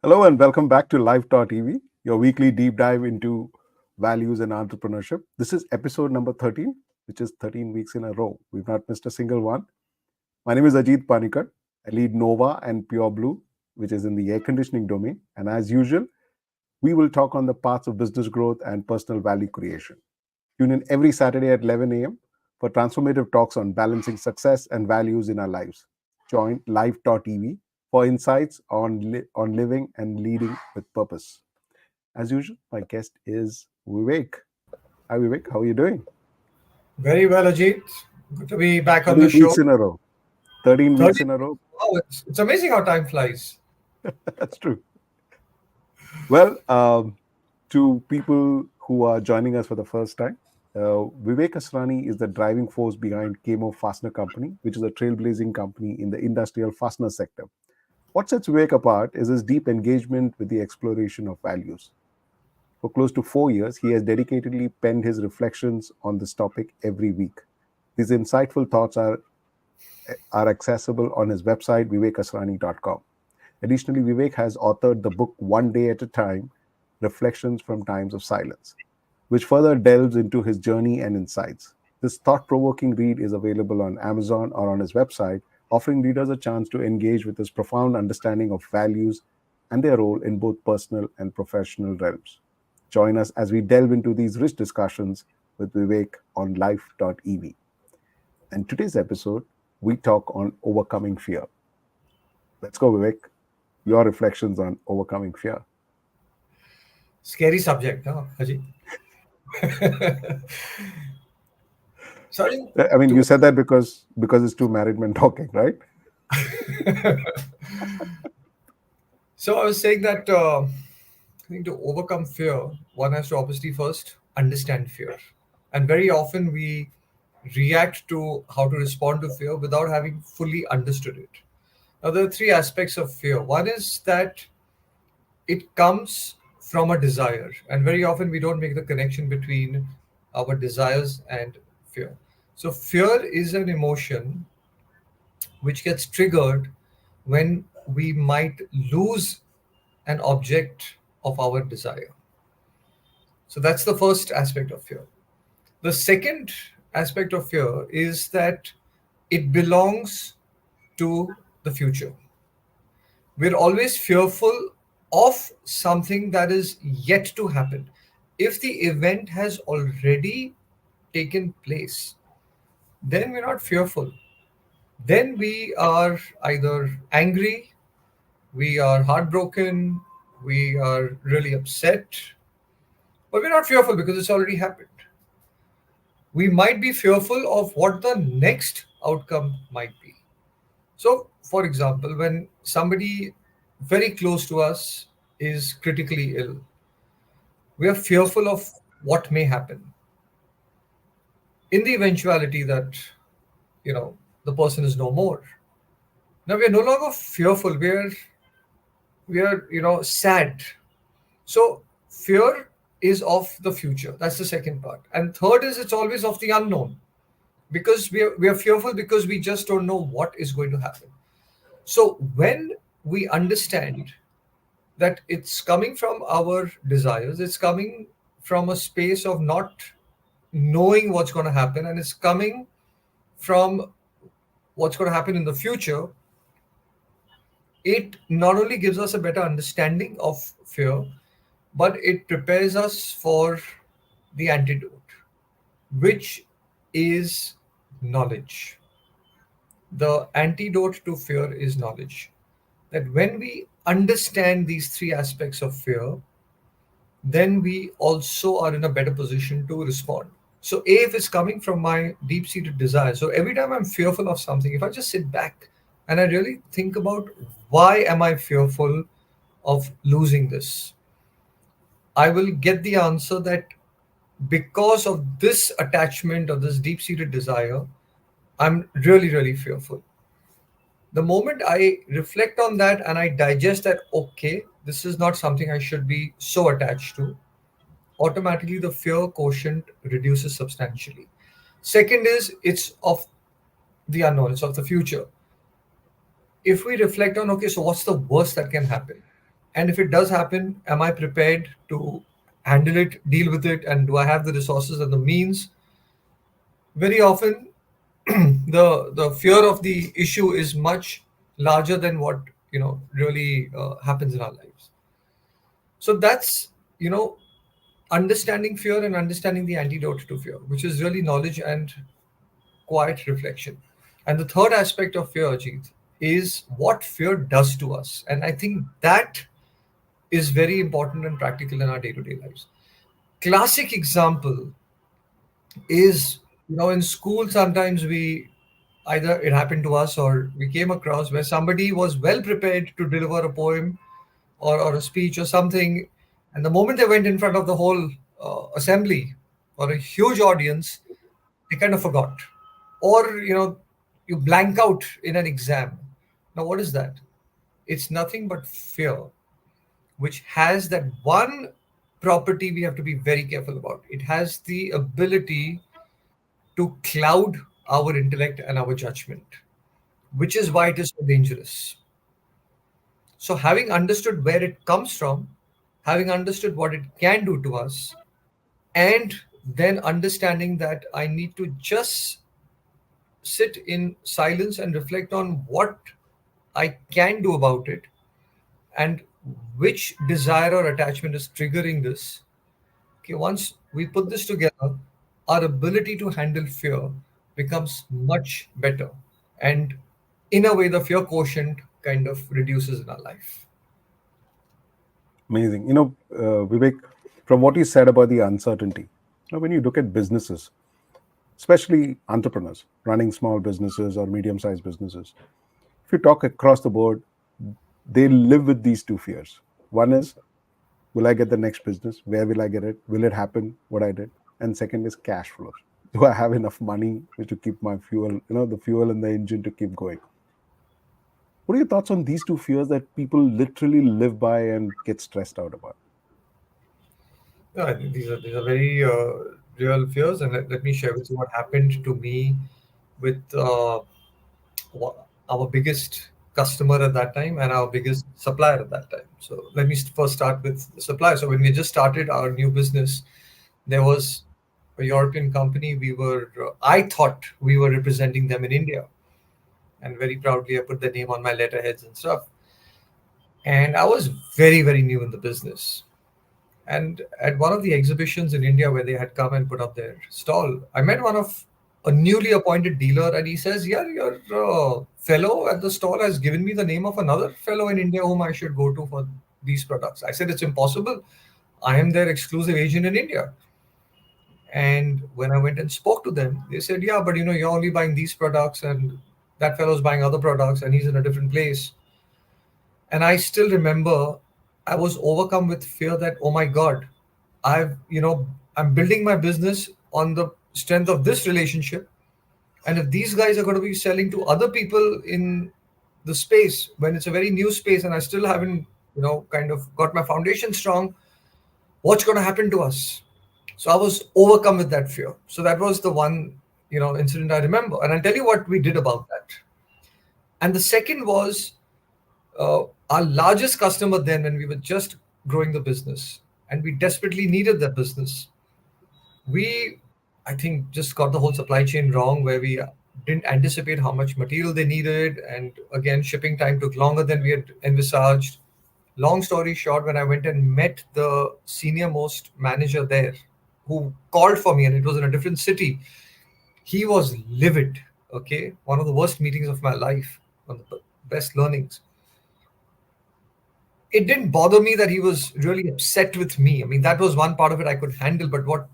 Hello and welcome back to Life.EV, your weekly deep dive into values and entrepreneurship. This is episode number 13, which is 13 weeks in a row. We've not missed a single one. My name is Ajit Panicker. I lead Nova and Pure Blue, which is in the air conditioning domain. And as usual, we will talk on the paths of business growth and personal value creation. Tune in every Saturday at 11 a.m. for transformative talks on balancing success and values in our lives. Join Life.EV for insights on living and leading with purpose. As usual, my guest is Vivek. Hi, Vivek. How are you doing? Very well, Ajit. Good to be back on the 13 show. weeks in a row. 13 weeks 30, in a row. wow, it's amazing how time flies. That's true. Well, to people who are joining us for the first time, Vivek Asrani is the driving force behind Camo Fastener Company, which is a trailblazing company in the industrial fastener sector. What sets Vivek apart is his deep engagement with the exploration of values. For close to 4 years, he has dedicatedly penned his reflections on this topic every week. These insightful thoughts are accessible on his website, vivekasrani.com. Additionally, Vivek has authored the book One Day at a Time, Reflections from Times of Silence, which further delves into his journey and insights. This thought-provoking read is available on Amazon or on his website, offering readers a chance to engage with his profound understanding of values and their role in both personal and professional realms. Join us as we delve into these rich discussions with Vivek on Life.EV. And today's episode, we talk on overcoming fear. Let's go, Vivek. Your reflections on overcoming fear. Scary subject, huh, Ajit? Sorry. I mean, you said that because it's two married men talking, right? So I was saying that I think to overcome fear, one has to obviously first understand fear. And very often we react to how to respond to fear without having fully understood it. Now, there are three aspects of fear. One is that it comes from a desire, and very often we don't make the connection between our desires and fear. So, fear is an emotion which gets triggered when we might lose an object of our desire. So that's the first aspect of fear. The second aspect of fear is that it belongs to the future. We're always fearful of something that is yet to happen. If the event has already taken place, then we're not fearful. Then we are either angry, we are heartbroken, we are really upset, but we're not fearful because it's already happened. We might be fearful of what the next outcome might be. So, for example, when somebody very close to us is critically ill, we are fearful of what may happen. In the eventuality that, the person is no more. Now we are no longer fearful, we are sad. So fear is of the future. That's the second part. And third is it's always of the unknown. Because we are fearful because we just don't know what is going to happen. So when we understand that it's coming from our desires, it's coming from a space of not knowing what's going to happen, and it's coming from what's going to happen in the future, it not only gives us a better understanding of fear, but it prepares us for the antidote, which is knowledge. The antidote to fear is knowledge. That when we understand these three aspects of fear, then we also are in a better position to respond. So, A, if it's coming from my deep seated desire, so every time I'm fearful of something, if I just sit back and I really think about why am I fearful of losing this, I will get the answer that because of this attachment or this deep seated desire, I'm really, really fearful. The moment I reflect on that and I digest that, okay, this is not something I should be so attached to, automatically the fear quotient reduces substantially. Second is it's of the unknown, it's of the future. If we reflect on, okay, so what's the worst that can happen? And if it does happen, am I prepared to handle it, deal with it, and do I have the resources and the means? Very often, the fear of the issue is much larger than what really happens in our lives. So that's understanding fear and understanding the antidote to fear, which is really knowledge and quiet reflection. And the third aspect of fear, Ajit, is what fear does to us. And I think that is very important and practical in our day-to-day lives. Classic example is, in school sometimes we either it happened to us or we came across where somebody was well prepared to deliver a poem or a speech or something, and the moment they went in front of the whole assembly or a huge audience, they kind of forgot, or you blank out in an exam. Now what is that? It's nothing but fear, which has that one property we have to be very careful about. It has the ability to cloud our intellect and our judgment, which is why it is so dangerous. So, having understood where it comes from, having understood what it can do to us, and then understanding that I need to just sit in silence and reflect on what I can do about it and which desire or attachment is triggering this. Okay, once we put this together, our ability to handle fear becomes much better. And in a way, the fear quotient kind of reduces in our life. Amazing. Vivek, from what you said about the uncertainty, when you look at businesses, especially entrepreneurs running small businesses or medium sized businesses, if you talk across the board, they live with these two fears. One is, will I get the next business? Where will I get it? Will it happen what I did? And second is cash flows. Do I have enough money to keep my fuel, the fuel in the engine to keep going? What are your thoughts on these two fears that people literally live by and get stressed out about? Yeah, I think these are very real fears, and let me share with you what happened to me with our biggest customer at that time and our biggest supplier at that time. So let me first start with the supplier. So when we just started our new business, there was a European company. I thought we were representing them in India, and very proudly I put their name on my letterheads and stuff. And I was very, very new in the business. And at one of the exhibitions in India where they had come and put up their stall, I met one of a newly appointed dealer, and he says, "Yeah, your fellow at the stall has given me the name of another fellow in India whom I should go to for these products." I said, "It's impossible. I am their exclusive agent in India." And when I went and spoke to them, they said, "Yeah, but you're only buying these products, and that fellow's buying other products, and he's in a different place." And I still remember I was overcome with fear that, oh my God, I'm building my business on the strength of this relationship. And if these guys are going to be selling to other people in the space when it's a very new space and I still haven't, kind of got my foundation strong, what's going to happen to us? So I was overcome with that fear. So that was the one, incident I remember. And I'll tell you what we did about that. And the second was our largest customer then, when we were just growing the business and we desperately needed that business, we, I think, just got the whole supply chain wrong, where we didn't anticipate how much material they needed, and again shipping time took longer than we had envisaged. Long story short, when I went and met the senior most manager there, who called for me, and it was in a different city, he was livid. Okay, one of the worst meetings of my life, one of the best learnings. It didn't bother me that he was really upset with me. I mean, that was one part of it I could handle. But what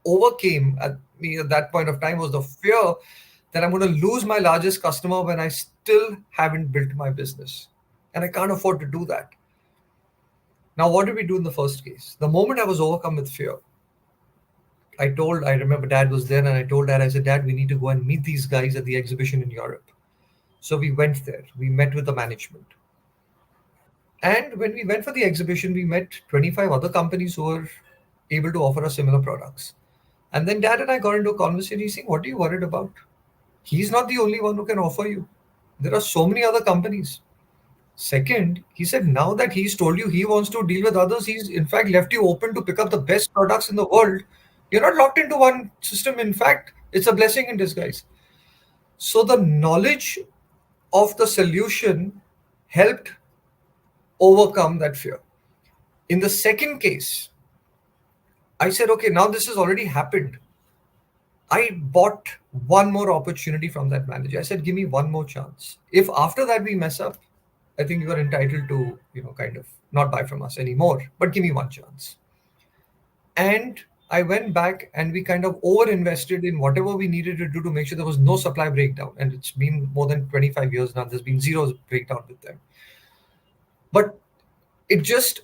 overcame at me at that point of time was the fear that I'm going to lose my largest customer when I still haven't built my business. And I can't afford to do that. Now, what did we do in the first case? The moment I was overcome with fear, I remember dad was there, and I told dad, I said, Dad, we need to go and meet these guys at the exhibition in Europe. So we went there. We met with the management. And when we went for the exhibition, we met 25 other companies who were able to offer us similar products. And then dad and I got into a conversation. He's saying, what are you worried about? He's not the only one who can offer you. There are so many other companies. Second, he said, now that he's told you he wants to deal with others, he's in fact left you open to pick up the best products in the world. You're not locked into one system. In fact, it's a blessing in disguise. So the knowledge of the solution helped overcome that fear. In the second case, I said, okay, now this has already happened. I bought one more opportunity from that manager. I said, give me one more chance. If after that we mess up, I think you are entitled to, kind of not buy from us anymore, but give me one chance. And I went back and we kind of over invested in whatever we needed to do to make sure there was no supply breakdown. And it's been more than 25 years now. There's been zero breakdown with them. But it just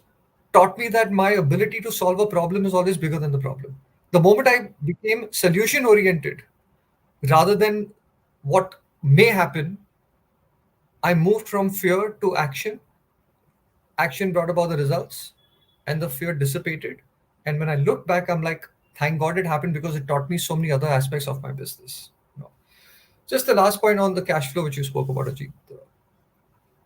taught me that my ability to solve a problem is always bigger than the problem. The moment I became solution oriented rather than what may happen, I moved from fear to action. Action brought about the results, and the fear dissipated. And when I look back, I'm like, thank God it happened because it taught me so many other aspects of my business. Just the last point on the cash flow, which you spoke about, Ajit.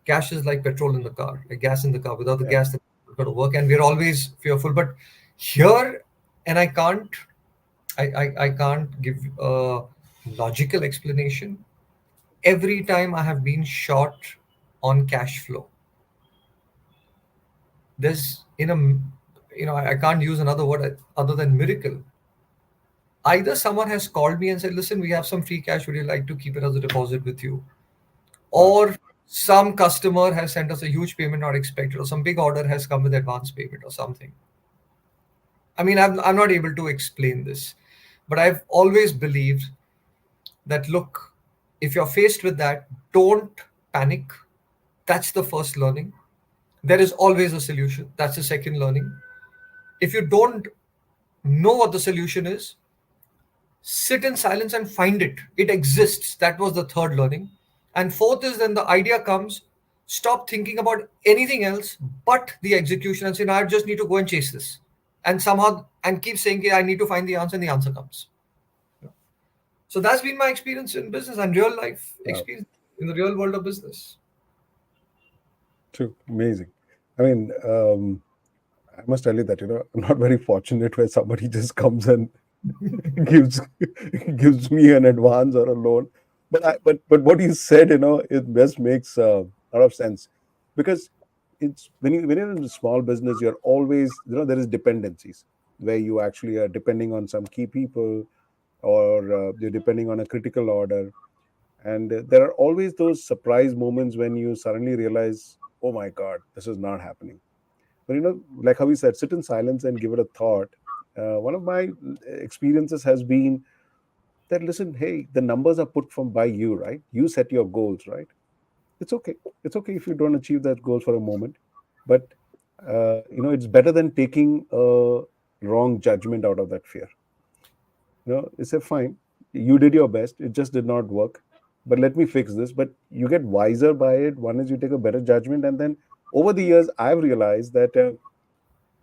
Cash is like petrol in the car, like gas in the car. Without the Yeah. gas, the car is going to work, and we're always fearful. But here, and I can't give a logical explanation. Every time I have been short on cash flow, there's I can't use another word other than miracle. Either someone has called me and said, listen, we have some free cash, would you like to keep it as a deposit with you? Wow. Or some customer has sent us a huge payment not expected, or some big order has come with advance payment or something. I mean, I'm not able to explain this, but I've always believed that, look, if you're faced with that, don't panic. That's the first learning. There is always a solution. That's the second learning. If you don't know what the solution is, sit in silence and find it. It exists. That was the third learning. And fourth is, then the idea comes, stop thinking about anything else but the execution and say, no, I just need to go and chase this. And somehow, and keep saying, "Okay, I need to find the answer," and the answer comes. So that's been my experience in business and real life Wow. experience in the real world of business. True. Amazing. I mean, I must tell you that I'm not very fortunate where somebody just comes and gives gives me an advance or a loan. But what you said, it just makes a lot of sense, because it's when you're in a small business, you're always, there is dependencies where you actually are depending on some key people, or you're depending on a critical order, and there are always those surprise moments when you suddenly realize, oh my God, this is not happening. But like how we said, sit in silence and give it a thought. One of my experiences has been that, listen, hey, the numbers are put from by you, right? You set your goals, right? It's okay. It's okay if you don't achieve that goal for a moment, but it's better than taking a wrong judgment out of that fear. It's a fine. You did your best. It just did not work. But let me fix this. But you get wiser by it. One is you take a better judgment, and then over the years, I've realized that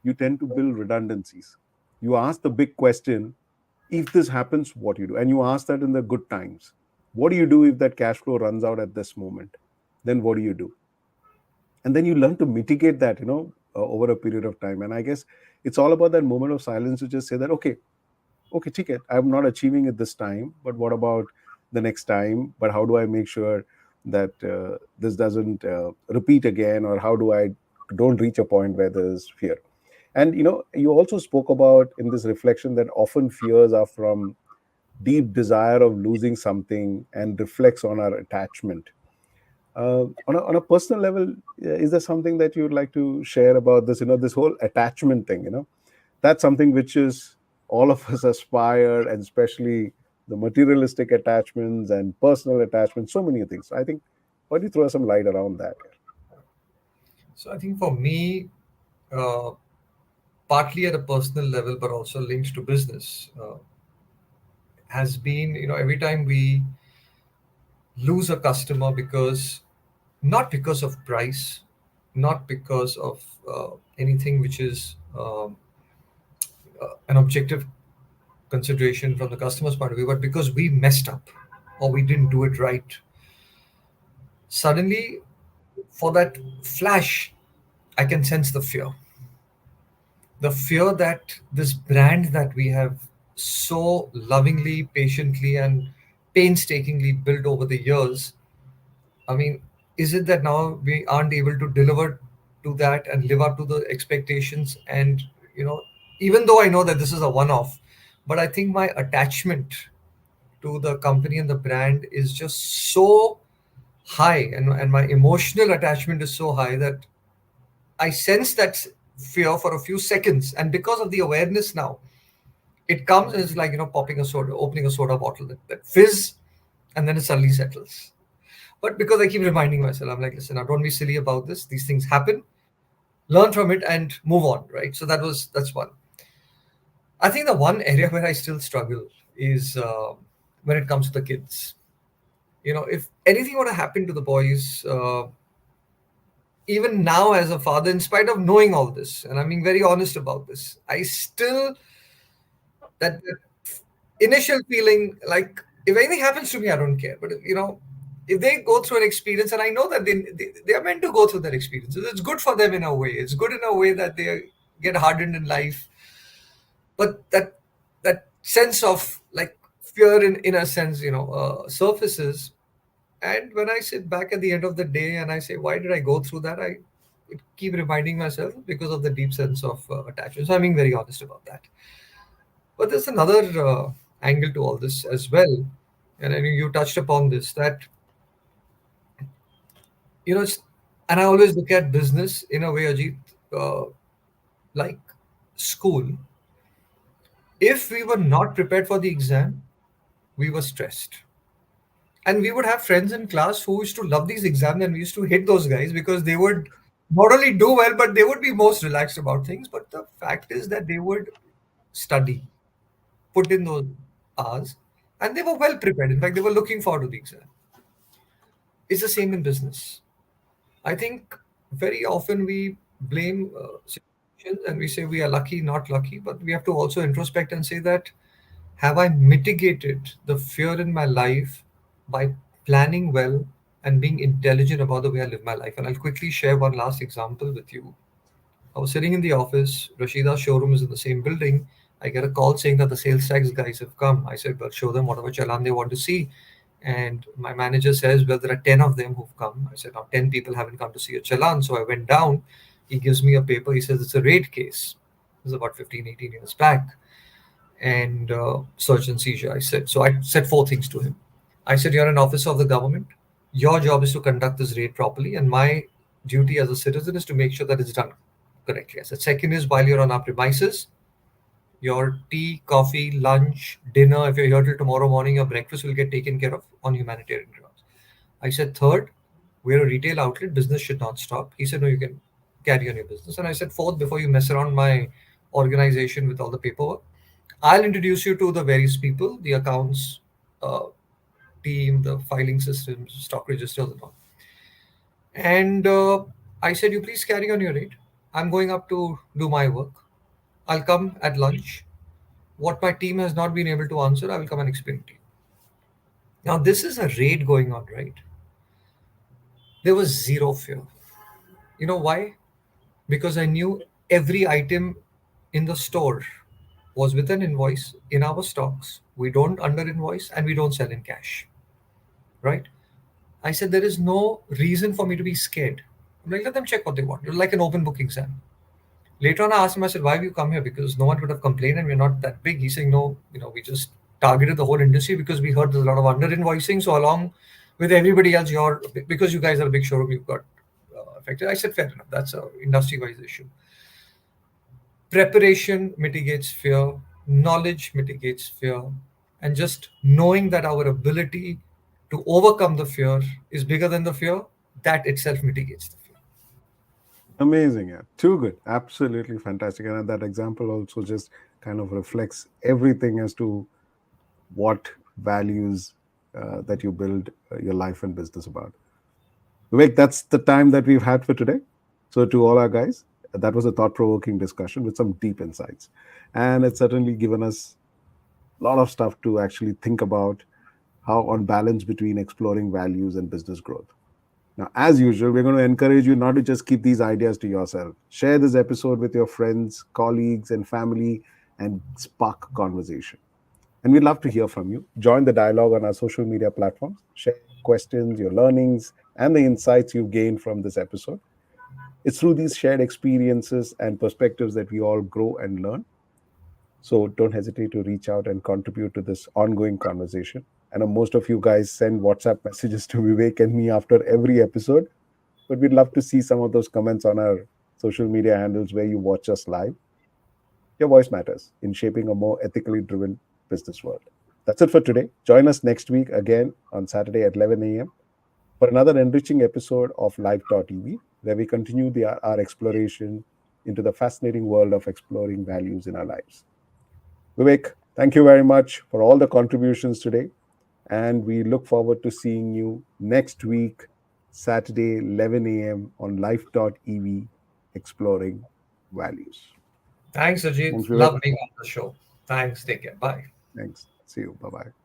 you tend to build redundancies. You ask the big question: if this happens, what do you do? And you ask that in the good times. What do you do if that cash flow runs out at this moment? Then what do you do? And then you learn to mitigate that, over a period of time. And I guess it's all about that moment of silence to just say that, okay, ticket, I'm not achieving it this time, but what about the next time? But how do I make sure that this doesn't repeat again, or how do I don't reach a point where there's fear? And you also spoke about in this reflection that often fears are from deep desire of losing something and reflects on our attachment. On a personal level, is there something that you would like to share about this? This whole attachment thing. That's something which is all of us aspire, and especially the materialistic attachments and personal attachments. So many things. I think. Why don't you throw some light around that? So I think for me, uh, partly at a personal level, but also linked to business, has been, every time we lose a customer because, not because of price, not because of anything which is an objective consideration from the customer's point of view, but because we messed up or we didn't do it right, suddenly, for that flash, I can sense the fear that this brand that we have so lovingly, patiently, and painstakingly built over the years. I mean, is it that now we aren't able to deliver to that and live up to the expectations? And, you know, even though I know that this is a one off, but I think my attachment to the company and the brand is just so high, and my emotional attachment is so high that I sense that fear for a few seconds. And because of the awareness now, it comes as like, popping a soda, opening a soda bottle, that fizz, and then it suddenly settles. But because I keep reminding myself, I'm like, listen, now don't be silly about this. These things happen. Learn from it and move on, right? So that's one. I think the one area where I still struggle is when it comes to the kids. If anything were to happen to the boys, even now as a father, in spite of knowing all this, and I'm being very honest about this, I still, that initial feeling like, if anything happens to me, I don't care. But if they go through an experience, and I know that they are meant to go through that experience, it's good for them in a way. It's good in a way that they get hardened in life. But that sense of like fear, in a sense, surfaces. And when I sit back at the end of the day and I say, why did I go through that? I keep reminding myself because of the deep sense of attachment. So I'm being very honest about that. But there's another angle to all this as well. And I mean, you touched upon this, that, it's, and I always look at business in a way, Ajit, like school. If we were not prepared for the exam, we were stressed. And we would have friends in class who used to love these exams, and we used to hate those guys because they would not only do well, but they would be most relaxed about things. But the fact is that they would study, put in those hours, and they were well prepared. In fact, they were looking forward to the exam. It's the same in business. I think very often we blame situations and we say we are lucky, not lucky, but we have to also introspect and say that, have I mitigated the fear in my life by planning well and being intelligent about the way I live my life? And I'll quickly share one last example with you. I was sitting in the office. Rashida's showroom is in the same building. I get a call saying that the sales tax guys have come. I said, well, show them whatever challan they want to see. And my manager says, well, there are 10 of them who've come. I said, now 10 people haven't come to see a challan. So I went down. He gives me a paper. He says, it's a raid case. This is about 15, 18 years back. And search and seizure. I said four things to him. I said, you're an officer of the government. Your job is to conduct this raid properly. And my duty as a citizen is to make sure that it's done correctly. I said, second is, while you're on our premises, your tea, coffee, lunch, dinner, if you're here till tomorrow morning, your breakfast will get taken care of on humanitarian grounds. I said, third, we're a retail outlet. Business should not stop. He said, no, you can carry on your business. And I said, fourth, before you mess around my organization with all the paperwork, I'll introduce you to the various people, the accounts uh, team, the filing systems, stock registers, and all. And I said, you please carry on your rate. I'm going up to do my work. I'll come at lunch. What my team has not been able to answer, I will come and explain to you. Now, this is a raid going on, right? There was zero fear. You know why? Because I knew every item in the store was with an invoice in our stocks. We don't under invoice and we don't sell in cash, right? I said, there is no reason for me to be scared. I'm like, let them check what they want. It's like an open book exam. Later on, I asked him, I said, why have you come here? Because no one could have complained and we're not that big. He's saying, no, we just targeted the whole industry because we heard there's a lot of under invoicing. So, along with everybody else, because you guys are a big showroom, you've got affected. I said, fair enough. That's a industry wise issue. Preparation mitigates fear, knowledge mitigates fear, and just knowing that our ability to overcome the fear is bigger than the fear, that itself mitigates the fear. Amazing. Yeah. Too good. Absolutely fantastic. And that example also just kind of reflects everything as to what values that you build your life and business about. Vivek, that's the time that we've had for today. So, to all our guys, that was a thought provoking discussion with some deep insights. And it's certainly given us a lot of stuff to actually think about how on balance between exploring values and business growth. Now, as usual, we're going to encourage you not to just keep these ideas to yourself. Share this episode with your friends, colleagues, and family and spark conversation. And we'd love to hear from you. Join the dialogue on our social media platforms. Share your questions, your learnings, and the insights you've gained from this episode. It's through these shared experiences and perspectives that we all grow and learn. So don't hesitate to reach out and contribute to this ongoing conversation. I know most of you guys send WhatsApp messages to Vivek and me after every episode, but we'd love to see some of those comments on our social media handles where you watch us live. Your voice matters in shaping a more ethically driven business world. That's it for today. Join us next week again on Saturday at 11 a.m. for another enriching episode of Life.EV, where we continue our exploration into the fascinating world of exploring values in our lives. Vivek, thank you very much for all the contributions today. And we look forward to seeing you next week, Saturday, 11 a.m. on Life.EV, exploring values. Thanks, Ajit. Thanks, Vivek. Love being on the show. Thanks. Take care. Bye. Thanks. See you. Bye bye.